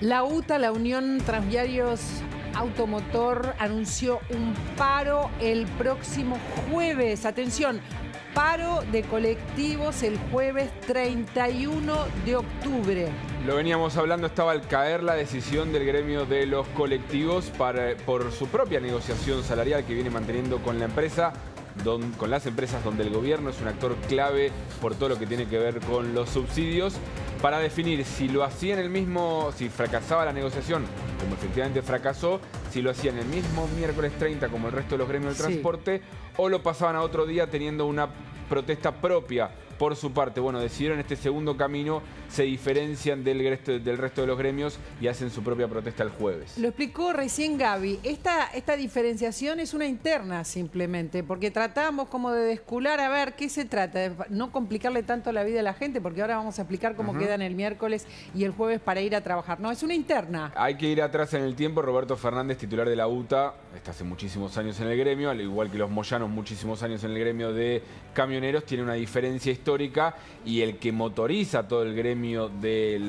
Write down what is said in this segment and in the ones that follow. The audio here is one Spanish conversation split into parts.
La UTA, la Unión Tranviarios Automotor, anunció un paro el próximo jueves. Atención, paro de colectivos el jueves 31 de octubre. Lo veníamos hablando, estaba al caer la decisión del gremio de los colectivos por su propia negociación salarial que viene manteniendo con la empresa, con las empresas donde el gobierno es un actor clave por todo lo que tiene que ver con los subsidios, para definir si lo hacían si fracasaba la negociación, como efectivamente fracasó, si lo hacían el mismo miércoles 30 como el resto de los gremios del transporte, o lo pasaban a otro día teniendo una protesta propia por su parte. Bueno, decidieron este segundo camino, se diferencian del resto de los gremios y hacen su propia protesta el jueves. Lo explicó recién Gaby. Esta diferenciación es una interna simplemente, porque tratamos como de descular a ver qué se trata, de no complicarle tanto la vida a la gente, porque ahora vamos a explicar cómo quedan el miércoles y el jueves para ir a trabajar. No, es una interna. Hay que ir atrás en el tiempo. Roberto Fernández, titular de la UTA, está hace muchísimos años en el gremio, al igual que los Moyanos, muchísimos años en el gremio de camioneros, tiene una diferencia histórica, y el que motoriza todo el gremio del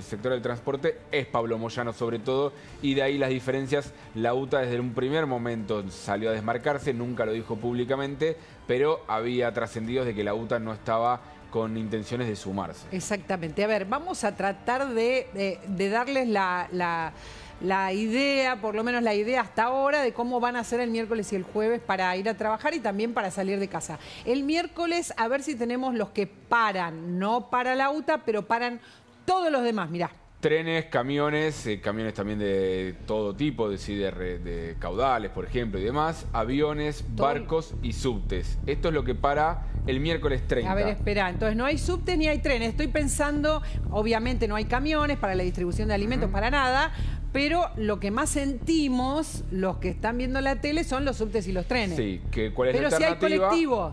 sector del transporte es Pablo Moyano sobre todo, y de ahí las diferencias. La UTA desde un primer momento salió a desmarcarse, nunca lo dijo públicamente, pero había trascendidos de que la UTA no estaba con intenciones de sumarse. Exactamente. A ver, vamos a tratar de darles la idea, por lo menos la idea hasta ahora, de cómo van a ser el miércoles y el jueves para ir a trabajar y también para salir de casa. El miércoles, a ver si tenemos los que paran, no para la UTA, pero paran todos los demás, mirá. Trenes, camiones, camiones también de todo tipo, de caudales, por ejemplo, y demás, aviones, barcos y subtes. Esto es lo que para el miércoles 30. A ver, espera, entonces no hay subtes ni hay trenes. Estoy pensando, obviamente no hay camiones para la distribución de alimentos, para nada, pero lo que más sentimos, los que están viendo la tele, son los subtes y los trenes. Sí, ¿cuál es la alternativa? Pero si hay colectivos.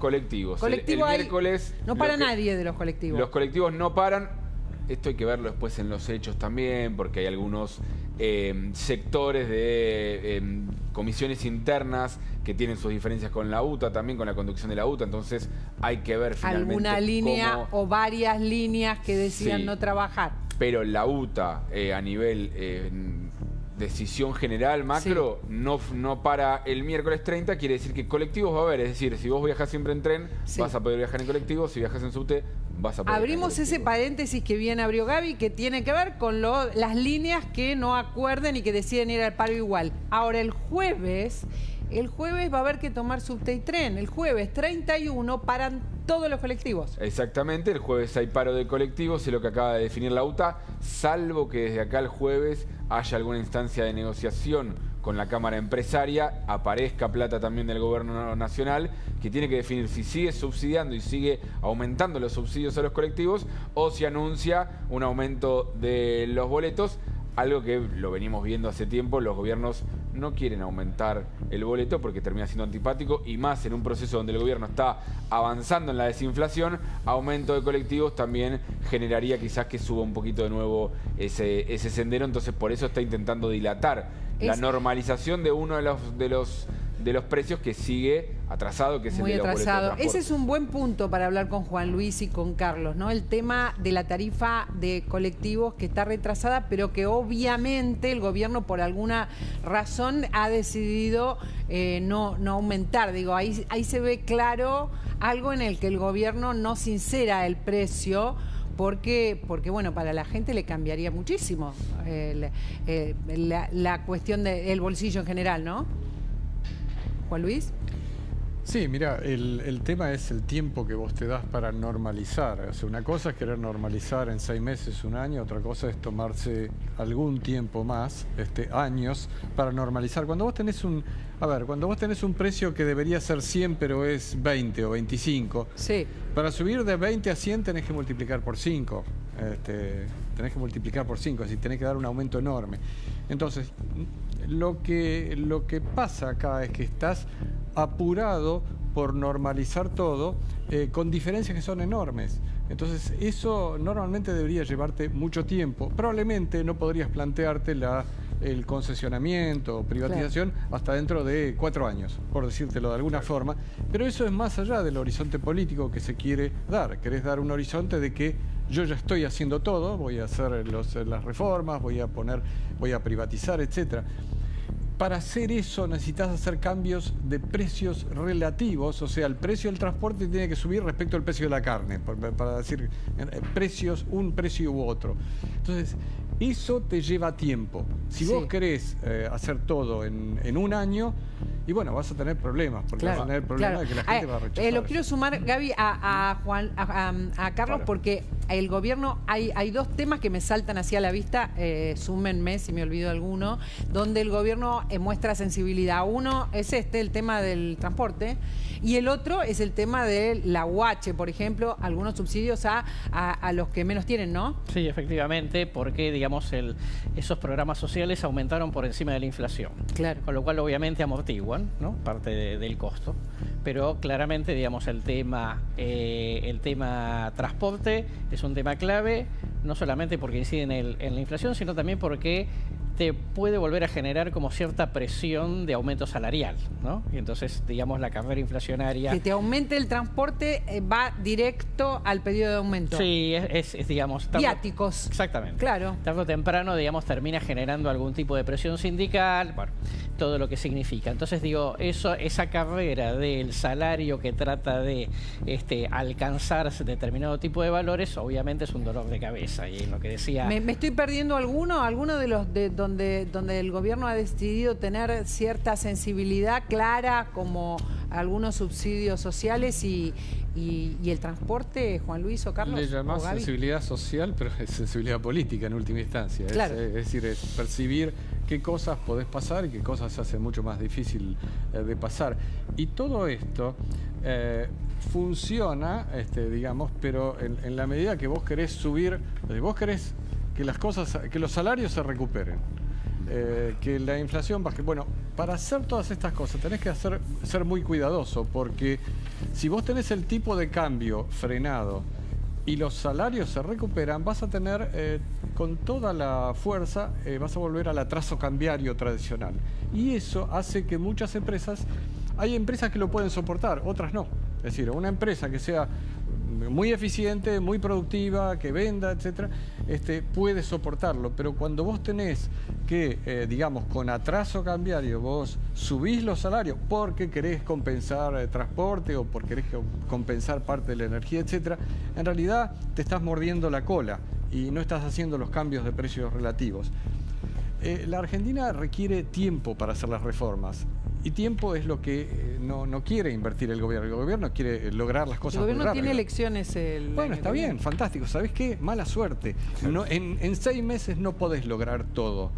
Colectivos. El miércoles... No para nadie de los colectivos. Los colectivos no paran. Esto hay que verlo después en los hechos también, porque hay algunos sectores de comisiones internas que tienen sus diferencias con la UTA, también con la conducción de la UTA, entonces hay que ver finalmente alguna línea o varias líneas que decidan no trabajar. Pero la UTA a nivel decisión general, macro, no para el miércoles 30, quiere decir que colectivos va a haber. Es decir, si vos viajas siempre en tren, vas a poder viajar en colectivo. Si viajas en subte, vas a poder Abrimos ese paréntesis que bien abrió Gaby, que tiene que ver con las líneas que no acuerden y que deciden ir al paro igual. Ahora, el jueves va a haber que tomar subte y tren. El jueves 31 paran todos los colectivos. Exactamente, el jueves hay paro de colectivos, es lo que acaba de definir la UTA, salvo que desde acá el jueves haya alguna instancia de negociación con la Cámara Empresaria, aparezca plata también del Gobierno Nacional, que tiene que definir si sigue subsidiando y sigue aumentando los subsidios a los colectivos, o si anuncia un aumento de los boletos. Algo que lo venimos viendo hace tiempo, los gobiernos no quieren aumentar el boleto porque termina siendo antipático, y más en un proceso donde el gobierno está avanzando en la desinflación. Aumento de colectivos también generaría quizás que suba un poquito de nuevo ese sendero, entonces por eso está intentando dilatar la normalización de uno de los precios que sigue atrasado, que es el de los boletos de transporte. Ese es un buen punto para hablar con Juan Luis y con Carlos, ¿no? El tema de la tarifa de colectivos que está retrasada, pero que obviamente el gobierno por alguna razón ha decidido no aumentar. Digo, ahí se ve claro algo en el que el gobierno no sincera el precio, porque bueno, para la gente le cambiaría muchísimo la cuestión del bolsillo en general, ¿no? Juan Luis. Sí, mira, el tema es el tiempo que vos te das para normalizar. O sea, una cosa es querer normalizar en 6 meses, un año, otra cosa es tomarse algún tiempo más, años, para normalizar. Cuando vos tenés cuando vos tenés un precio que debería ser 100, pero es 20 o 25, para subir de 20 a 100 tenés que multiplicar por 5. Tenés que multiplicar por 5, es decir, tenés que dar un aumento enorme. Entonces, lo que pasa acá es que estás apurado por normalizar todo, con diferencias que son enormes. Entonces, eso normalmente debería llevarte mucho tiempo. Probablemente no podrías plantearte el concesionamiento o privatización hasta dentro de 4 años, por decírtelo de alguna forma. Pero eso es más allá del horizonte político que se quiere dar. Querés dar un horizonte de que yo ya estoy haciendo todo, voy a hacer las reformas, voy a privatizar, etcétera. Para hacer eso necesitas hacer cambios de precios relativos, o sea, el precio del transporte tiene que subir respecto al precio de la carne, para decir precios, un precio u otro. Entonces, eso te lleva tiempo. Si vos querés hacer todo en un año, y bueno, vas a tener problemas, porque vas a tener problemas de que la gente va a rechazar. Lo quiero sumar, Gaby, a Carlos, porque el gobierno, hay dos temas que me saltan hacia la vista, súmenme si me olvido alguno, donde el gobierno muestra sensibilidad. Uno es el tema del transporte, y el otro es el tema de la UH, por ejemplo, algunos subsidios a los que menos tienen, ¿no? Sí, efectivamente, porque, digamos, esos programas sociales aumentaron por encima de la inflación. Claro. Con lo cual, obviamente, amortiguan, ¿no?, parte del costo. Pero claramente, digamos, el tema transporte es un tema clave, no solamente porque incide en la inflación, sino también porque te puede volver a generar como cierta presión de aumento salarial, ¿no? Y entonces, digamos, la carrera inflacionaria... Que te aumente el transporte va directo al pedido de aumento. Sí, es digamos... Viáticos. Exactamente. Claro. Tarde o temprano, digamos, termina generando algún tipo de presión sindical, bueno, todo lo que significa. Entonces, digo, esa carrera del salario que trata de alcanzar determinado tipo de valores, obviamente es un dolor de cabeza. Y lo que decía... ¿Me estoy perdiendo alguno de los donde el gobierno ha decidido tener cierta sensibilidad clara, como algunos subsidios sociales y el transporte, Juan Luis o Carlos? Le llamás sensibilidad social, pero es sensibilidad política en última instancia. Claro. Es decir, es percibir qué cosas podés pasar y qué cosas se hace mucho más difícil de pasar. Y todo esto funciona, digamos, pero en la medida que vos querés subir, vos querés que los salarios se recuperen, que la inflación baje. Bueno, para hacer todas estas cosas tenés que ser muy cuidadoso, porque si vos tenés el tipo de cambio frenado y los salarios se recuperan, vas a tener con toda la fuerza, vas a volver al atraso cambiario tradicional. Y eso hace que muchas empresas, hay empresas que lo pueden soportar, otras no. Es decir, una empresa que sea muy eficiente, muy productiva, que venda, etcétera, puede soportarlo. Pero cuando vos tenés que, digamos, con atraso cambiario, vos subís los salarios porque querés compensar transporte o porque querés compensar parte de la energía, etcétera, en realidad te estás mordiendo la cola y no estás haciendo los cambios de precios relativos. La Argentina requiere tiempo para hacer las reformas. Y tiempo es lo que no quiere invertir el gobierno. El gobierno quiere lograr las cosas muy rápido. El gobierno tiene elecciones Bueno, está bien, fantástico. ¿Sabés qué? Mala suerte. No, en 6 meses no podés lograr todo.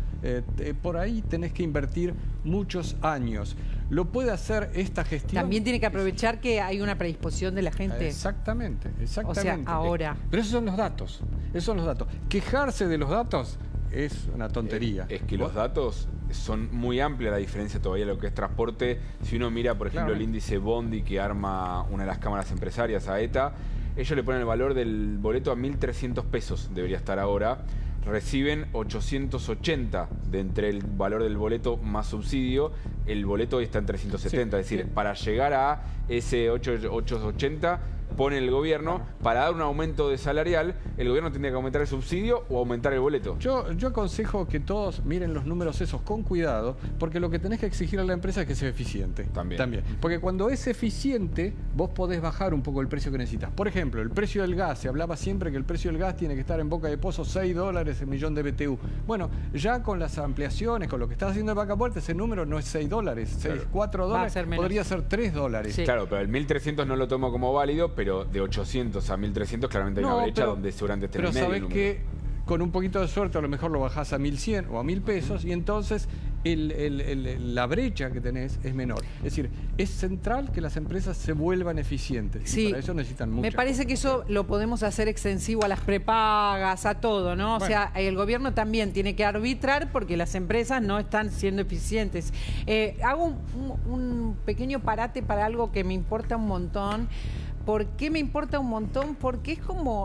Por ahí tenés que invertir muchos años. Lo puede hacer esta gestión. También tiene que aprovechar que hay una predisposición de la gente. Exactamente. O sea, ahora. Pero esos son los datos. Esos son los datos. Quejarse de los datos es una tontería. Es que los datos son muy amplias, la diferencia todavía de lo que es transporte. Si uno mira, por ejemplo, el índice Bondi que arma una de las cámaras empresarias, AETA, ellos le ponen el valor del boleto a 1.300 pesos, debería estar ahora. Reciben 880 de entre el valor del boleto más subsidio. El boleto hoy está en 370, es decir, para llegar a ese 880 pone el gobierno, para dar un aumento de salarial, el gobierno tendría que aumentar el subsidio o aumentar el boleto. Yo aconsejo que todos miren los números esos con cuidado, porque lo que tenés que exigir a la empresa es que sea eficiente. También. Porque cuando es eficiente, vos podés bajar un poco el precio que necesitas. Por ejemplo, el precio del gas. Se hablaba siempre que el precio del gas tiene que estar en boca de pozo $6 el millón de BTU. Bueno, ya con las ampliaciones, con lo que estás haciendo en Vaca Muerta, ese número no es $6, $4, podría ser $3. Sí. Claro, pero el 1.300 no lo tomo como válido, pero de 800 a 1.300 claramente hay una brecha donde seguramente esté en el medio. Pero sabés que con un poquito de suerte a lo mejor lo bajás a 1.100 o a 1.000 pesos y entonces la brecha que tenés es menor. Es decir, es central que las empresas se vuelvan eficientes. Sí, y para eso necesitan mucho. Me parece que eso lo podemos hacer extensivo a las prepagas, a todo, ¿no? O sea, el gobierno también tiene que arbitrar porque las empresas no están siendo eficientes. Hago un pequeño parate para algo que me importa un montón. ¿Por qué me importa un montón? Porque es como